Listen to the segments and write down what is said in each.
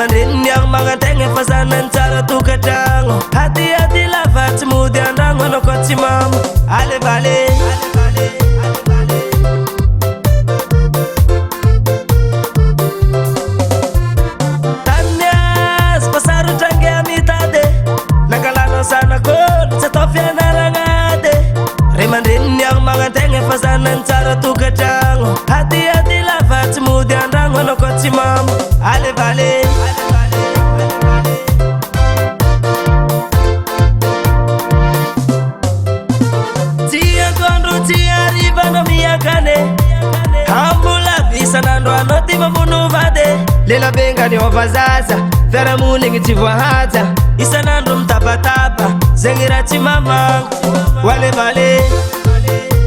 aman-dreniny agny magnategna efa zanany tsara tokatragno hatihaty lava tsy mody andragno anao koa tsy mamo alevale tanias pasarotrangy amitady nangalanao zanakolo tsy atao fianaragnady ray aman-dreniny agny magnategna efa zanany tsara tokatragno hatihaty lava tsy mody andragno anao koa tsy mamo alevale isanandro anao ty mamono vady lela bengany ova zaza fiarahamonigny tsy voahaja isanandro mitabataba zegny raha tsy mamagno alevale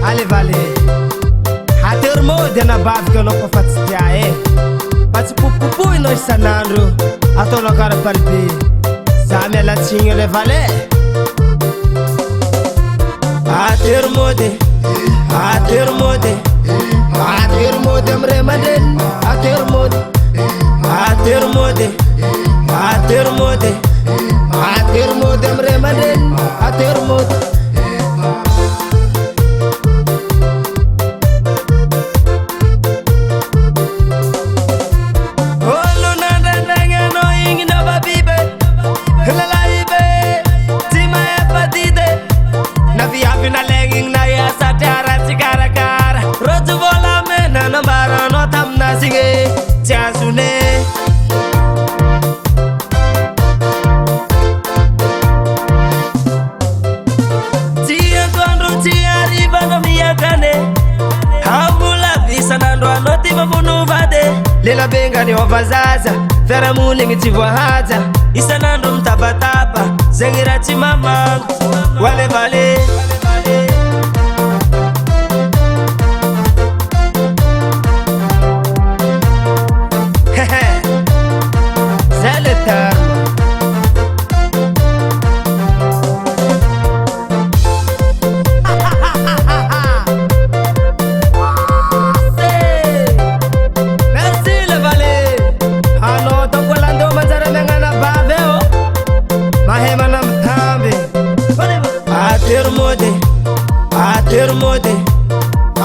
alevale hatery mody anabavika anao kofa tsy tia fa tsy popopoinao isanandro ataonao karapalibe za mialatsigny alevale hatery mody hatery mody atery mody amire aman-dreny atery mody atery mody atery mody atery mody amire aman-dreny atery mody olo nandrandagny anao igny navabibe lalaibe tsy maefadide na viavy nalegny igny na iasatry aratsy karakara rojo volamena nambaranao taminazy tsy azone tsy atoandro tsy arivanao miakane ambola isanandro anao ty mamono vady lela bengany ova zaza fiarahamonigny tsy voahaja isanandro mitabataba zegny raha tsy mamagno alevale atery mody atery mody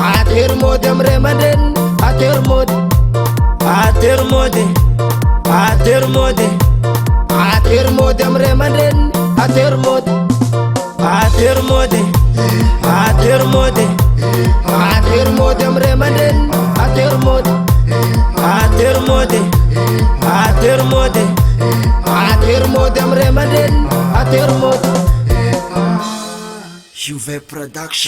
atery mody amire aman-dreny atery mody atery mody atery mody atery mody amire aman-dreny atery mody atery mody atery mody atery mody amire aman-dreny atery mody atery mody atery mody atery mody amire aman-dreny atery mody Juve Production.